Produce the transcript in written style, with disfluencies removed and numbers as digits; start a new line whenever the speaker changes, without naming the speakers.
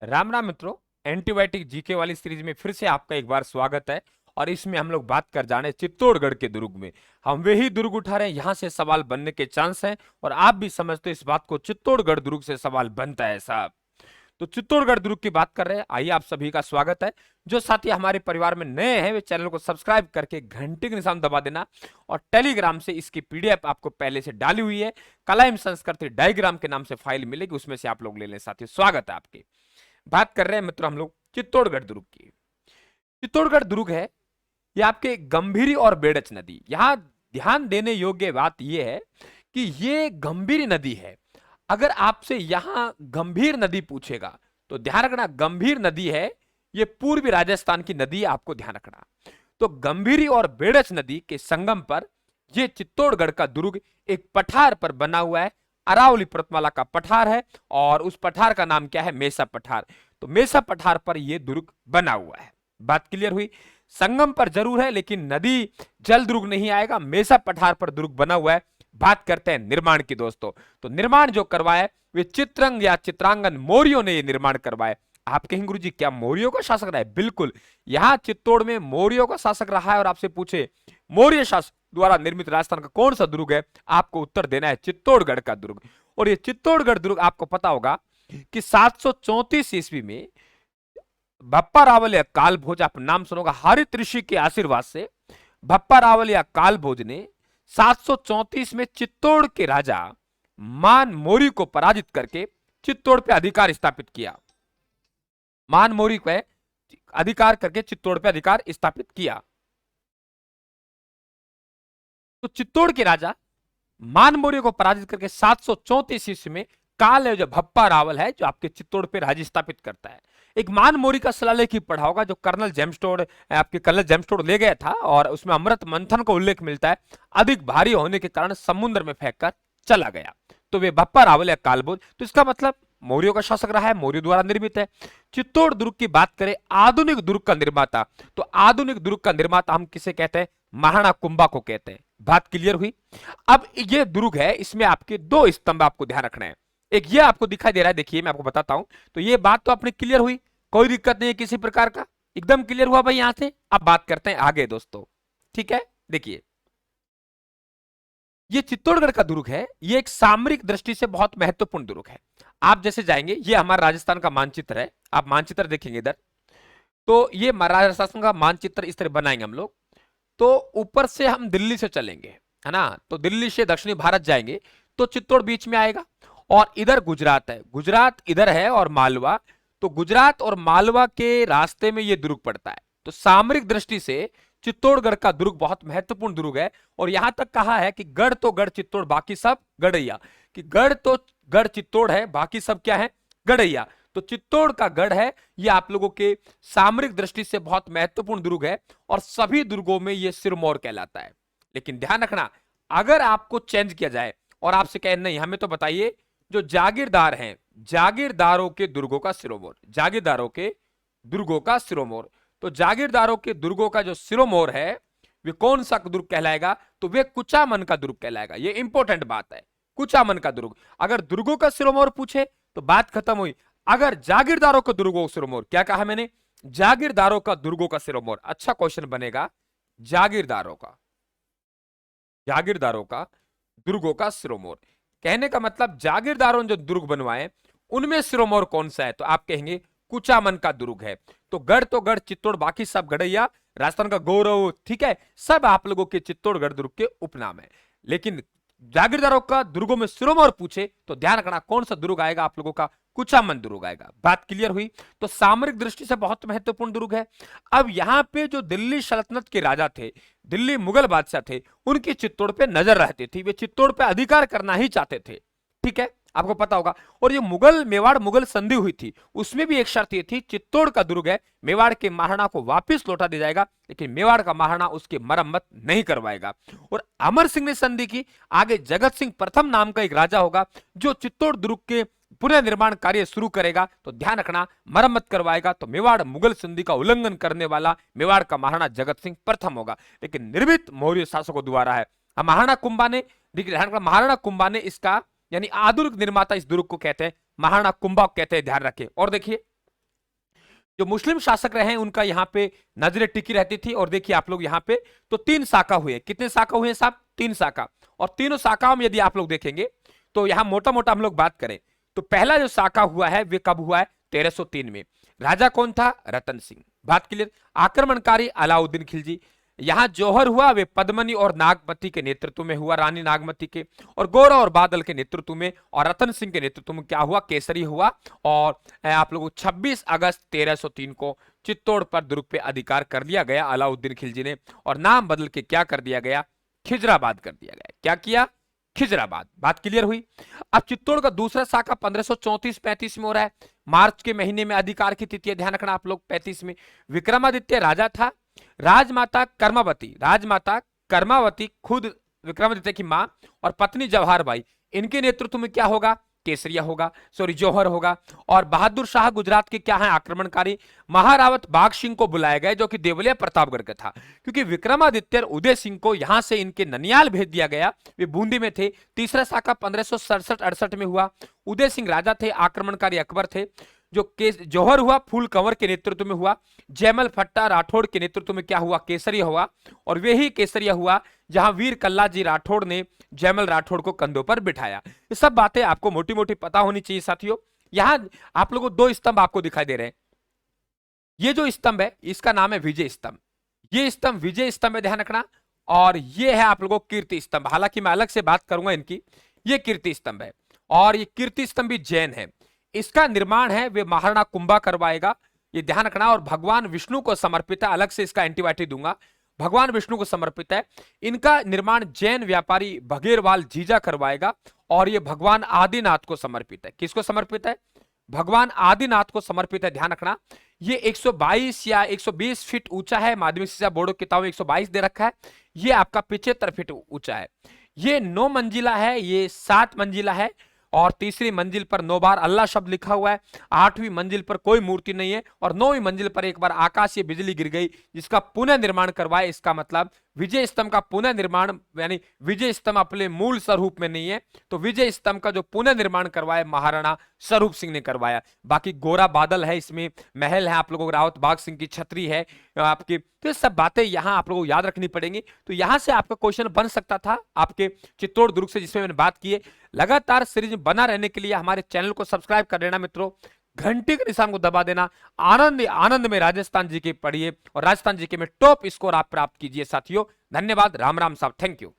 राम राम मित्रों। Antibiotic GK वाली series में फिर से आपका एक बार स्वागत है। और इसमें हम लोग बात कर जाने चित्तौड़गढ़ के दुर्ग में। हम वही दुर्ग उठा रहे हैं, यहाँ से सवाल बनने के चांस हैं। और आप भी समझते हो इस बात को, चित्तौड़गढ़ दुर्ग से सवाल बनता है साहब। तो चित्तौड़गढ़ दुर्ग की बात कर रहे हैं। आइए, आप सभी का स्वागत है। जो साथी हमारे परिवार में नए हैं वे चैनल को सब्सक्राइब करके घंटी के निशान दबा देना। और टेलीग्राम से इसकी पीडीएफ आपको पहले से डाली हुई है, कला एवं संस्कृति डायग्राम के नाम से फाइल मिलेगी, उसमें से आप लोग ले लें। साथी स्वागत है आपके। बात कर रहे हैं मित्रों हम लोग चित्तौड़गढ़ दुर्ग की। चित्तौड़गढ़ दुर्ग है ये आपके गंभीरी और बेड़च नदी। यहां ध्यान देने योग्य बात यह है कि ये गंभीरी नदी है। अगर आपसे यहां गंभीर नदी पूछेगा तो ध्यान रखना, गंभीर नदी है ये पूर्वी राजस्थान की नदी है, आपको ध्यान रखना। तो गंभीरी और बेड़च नदी के संगम पर ये चित्तौड़गढ़ का दुर्ग एक पठार पर बना हुआ है। अरावली पर्वतमाला का पठार है और उस पठार का नाम क्या है? मेसा पठार। तो मेसा पठार पर यह दुर्ग बना हुआ है। बात क्लियर हुई? संगम पर जरूर है लेकिन नदी जल दुर्ग नहीं आएगा, मेसा पठार पर दुर्ग बना हुआ है। बात करते हैं निर्माण की दोस्तों। तो निर्माण जो करवाया वे चित्रंग या चित्रांगन मौर्यों ने यह निर्माण करवाया। आप कहेंगे गुरुजी क्या मौर्यों का शासक रहा है? बिल्कुल, यहां चित्तौड़ में मौर्यों का शासक रहा है। और आपसे पूछे मौर्य शासक द्वारा निर्मित राजस्थान का कौन सा दुर्ग है, आपको उत्तर देना है चित्तौड़गढ़ का दुर्ग। और ये चित्तौड़गढ़ दुर्ग आपको पता होगा कि 734 ईस्वी में भप्पा रावल या कालभोज, आप नाम सुनोगा, हरित ऋषि के आशीर्वाद से भप्पा रावल या कालभोज ने 734 में चित्तौड़ के राजा मान मौर्य को पराजित करके चित्तौड़ पे अधिकार स्थापित किया। मान मौर्य पे अधिकार करके चित्तौड़ पे अधिकार स्थापित किया। तो चित्तौड़ के राजा मान मौर्य को पराजित करके 734 ईस्वी में काल जो भप्पा रावल है जो आपके चित्तौड़ पे राज्य स्थापित करता है। एक मान मौर्य का शिलालेख ही पढ़ा होगा जो कर्नल जेम्सटोड आपके कर्नल जेम्सटोड ले गया था, और उसमें अमृत मंथन का उल्लेख मिलता है। अधिक भारी होने के कारण समुद्र में फेंक कर चला गया। तो वे भप्पा रावल या कालभोज, तो इसका मतलब मौर्यों का शासक रहा है, मौर्य द्वारा निर्मित है। चित्तौड़ दुर्ग की बात करें आधुनिक दुर्ग का निर्माता, तो आधुनिक दुर्ग का निर्माता हम किसे कहते हैं? महाराणा कुंभा को कहते हैं। बात क्लियर हुई? अब ये दुर्ग है, इसमें आपके दो स्तंभ आपको ध्यान रखना है। एक ये आपको दिखाई दे रहा है, देखिए मैं आपको बताता हूं। तो ये बात तो अपनी क्लियर हुई, कोई दिक्कत नहीं है किसी प्रकार का, एकदम क्लियर हुआ भाई यहां से। अब बात करते हैं आगे दोस्तों, ठीक है? देखिए ये चित्तौड़गढ़ का दुर्ग है, ये एक सामरिक दृष्टि से बहुत महत्वपूर्ण दुर्ग है। आप जैसे जाएंगे, ये हमारा राजस्थान का मानचित्र है, आप मानचित्र देखेंगे इधर, तो ये राजस्थान का मानचित्र इस तरह बनाएंगे हम लोग। तो ऊपर से हम दिल्ली से चलेंगे, है ना? तो दिल्ली से दक्षिणी भारत जाएंगे तो चित्तौड़ बीच में आएगा। और इधर गुजरात है, गुजरात इधर है, और मालवा। तो गुजरात और मालवा के रास्ते में यह दुर्ग पड़ता है। तो सामरिक दृष्टि से चित्तौड़गढ़ का दुर्ग बहुत महत्वपूर्ण दुर्ग है। और यहां तक कहा है कि गढ़ तो गढ़ चित्तौड़, बाकी सब गढ़ैया। कि गढ़ तो गढ़ चित्तौड़ है, बाकी सब क्या है? गढ़ैया। तो चित्तौड़ का गढ़ है, ये आप लोगों के सामरिक दृष्टि से बहुत महत्वपूर्ण दुर्ग है। और सभी दुर्गों में ये सिरमौर कहलाता है। लेकिन ध्यान रखना, अगर आपको चेंज किया जाए और आपसे कहे नहीं हमें तो बताइए जो जागीरदार हैं, जागीरदारों के दुर्गों का सिरमौर, जागीरदारों के दुर्गों का सिरमौर। तो जागीरदारों के दुर्गों का जो सिरमौर है वे कौन सा दुर्ग कहलाएगा? तो वे कुचामन का दुर्ग कहलाएगा। ये इंपॉर्टेंट बात है, कुचामन का दुर्ग। अगर दुर्गों का सिरमौर पूछे तो बात खत्म हुई। अगर जागीरदारों का दुर्गों का सिरमौर, क्या कहा मैंने? जागीरदारों का दुर्गों का सिरमौर। अच्छा क्वेश्चन बनेगा, जागीरदारों का, जागीरदारों का दुर्गों का सिरमौर। कहने का मतलब जागीरदारों ने जो दुर्ग बनवाए उनमें सिरमौर कौन सा है? तो आप कहेंगे कुचामन का दुर्ग है। तो गढ़ चित्तौड़, बाकी सब गढ़ैया, राजस्थान का गौरव, ठीक है, सब आप लोगों के चित्तौड़गढ़ दुर्ग के उपनाम है। लेकिन जागीरदारों का दुर्गों में सिरमौर पूछे तो ध्यान रखना कौन सा दुर्ग आएगा? आप लोगों का कुचामन दुर्ग आएगा। बात क्लियर हुई? तो सामरिक दृष्टि से बहुत महत्वपूर्ण दुर्ग है। अब यहां पे जो दिल्ली सल्तनत के राजा थे, दिल्ली मुगल बादशाह थे, उनकी चित्तौड़ पे नजर रहती थी, वे चित्तौड़ पे अधिकार करना ही चाहते थे, ठीक है, आपको पता होगा। और ये मुगल मेवाड़ मुगल संधि हुई थी, उसमें भी एक शर्त ये थी, चित्तौड़ का दुर्ग है, मेवाड़ के महाराणा को वापस लौटा दिया जाएगा, लेकिन मेवाड़ का महाराणा उसकी मरम्मत नहीं करवाएगा। और अमर सिंह ने संधि की, आगे जगत सिंह प्रथम नाम का एक राजा होगा जो चित्तौड़ दुर्ग के पुनः निर्माण कार्य शुरू करेगा। तो ध्यान रखना, मरम्मत करवाएगा तो मेवाड़ मुगल संधि का उल्लंघन करने वाला मेवाड़ का महाराणा जगत सिंह प्रथम होगा, लेकिन निर्मित मौर्य शासकों द्वारा है। महाराणा कुंभा ने, महाराणा कुंभा ने इसका, यानी आधुनिक निर्माता इस दुर्ग को कहते हैं महाराणा कुंभा कहते हैं, ध्यान रखें। और देखिए जो मुस्लिम शासक रहे उनका यहाँ पे नजरें टिकी रहती थी। और देखिए आप लोग यहाँ पे तो 3 शाखा हुए, कितने शाखा हुए साहब? 3 शाखा। और तीनों शाखाओं में यदि आप लोग देखेंगे तो यहाँ मोटा मोटा हम लोग बात करें तो पहला जो शाखा हुआ है वे कब हुआ है? 1303 में। राजा कौन था? रतन सिंह। बात क्लियर। आक्रमणकारी अलाउद्दीन खिलजी। यहां जौहर हुआ वे पद्मनी और नागमती के नेतृत्व में हुआ, रानी नागमती के। और गौरव और बादल के नेतृत्व में और रतन सिंह के नेतृत्व में क्या हुआ? केसरी हुआ। और आप लोगों 26 अगस्त 1303 को चित्तौड़ पर दुर्ग पे अधिकार कर लिया गया अलाउद्दीन खिलजी ने। और नाम बदल के क्या कर दिया गया? खिजराबाद कर दिया गया। क्या किया? खिजराबाद। बात क्लियर हुई। अब चित्तौड़ का दूसरा शाखा 1534-35 में हो रहा है। मार्च के महीने में अधिकार की तिथि, ध्यान रखना आप लोग, 35 में। विक्रमादित्य राजा था। राजमाता कर्मावती खुद विक्रमादित्य की मां और पत्नी जवाहर बाई, इनके नेतृत्व में क्या होगा? केसरिया होगा, सॉरी जौहर होगा। और बहादुर शाह गुजरात के क्या है? आक्रमणकारी। महारावत बाघ सिंह को बुलाया गया जो कि देवलिया प्रतापगढ़ का था, क्योंकि विक्रमादित्य उदय सिंह को यहां से इनके ननियाल भेज दिया गया, वे बूंदी में थे। तीसरा शाखा 1567-68 में हुआ। उदय सिंह राजा थे, आक्रमणकारी अकबर थे। जो जौहर हुआ फूल कंवर के नेतृत्व में हुआ। जयमल फट्टा राठौड़ के नेतृत्व में क्या हुआ? केसरिया हुआ। और वे ही केसरिया हुआ जहां वीर कल्लाजी राठौड़ ने जयमल राठौड़ को कंधों पर बिठाया। ये सब बातें आपको मोटी मोटी पता होनी चाहिए साथियों। यहां आप लोगों को 2 स्तंभ आपको दिखाई दे रहे हैं। ये जो स्तंभ है इसका नाम है विजय स्तंभ। ये स्तंभ विजय स्तंभ है, ध्यान रखना। और ये है आप लोगों को कीर्ति स्तंभ, हालांकि मैं अलग से बात करूंगा इनकी। ये कीर्ति स्तंभ है और ये कीर्ति स्तंभ भी जैन है। इसका निर्माण है वे महाराणा कुंभा करवाएगा, ये ध्यान रखना। और भगवान विष्णु को समर्पित है, अलग से इसका एंटीबायोटिक दूंगा। भगवान विष्णु को समर्पित है। इनका निर्माण जैन व्यापारी बघेरवाल जीजा करवाएगा। और ये भगवान आदिनाथ को समर्पित है। किसको समर्पित है? भगवान आदिनाथ को समर्पित है, ध्यान रखना। ये 122 या 120 फीट ऊंचा है। माध्यमिक शिक्षा बोर्ड की किताबों में 122 दे रखा है। ये आपका 75 फीट ऊंचा है। ये 9 मंजिला है, ये 7 मंजिला है। और तीसरी मंजिल पर 9 बार अल्लाह शब्द लिखा हुआ है। 8वीं मंजिल पर कोई मूर्ति नहीं है। और 9वीं मंजिल पर एक बार आकाशीय बिजली गिर गई, जिसका पुनः निर्माण करवाए। इसका मतलब विजय स्तंभ का पुनः निर्माण, यानी विजय स्तंभ अपने मूल स्वरूप में नहीं है, तो विजय स्तंभ का जो पुनः निर्माण करवाया महाराणा स्वरूप सिंह ने करवाया। बाकी गोरा बादल है, इसमें महल है, आप लोगों को रावत बाघ सिंह की छतरी है आपकी। तो ये सब बातें यहां आप लोगों को याद रखनी पड़ेंगी। तो यहां से आपका क्वेश्चन बन सकता था आपके चित्तौड़ दुर्ग से, जिसमें मैंने बात की है। लगातार सीरीज में बना रहने के लिए हमारे चैनल को सब्सक्राइब कर लेना मित्रों, घंटी के निशान को दबा देना। आनंद आनंद में राजस्थान जीके पढ़िए और राजस्थान जीके में टॉप स्कोर आप प्राप्त कीजिए साथियों। धन्यवाद। राम राम साहब, थैंक यू।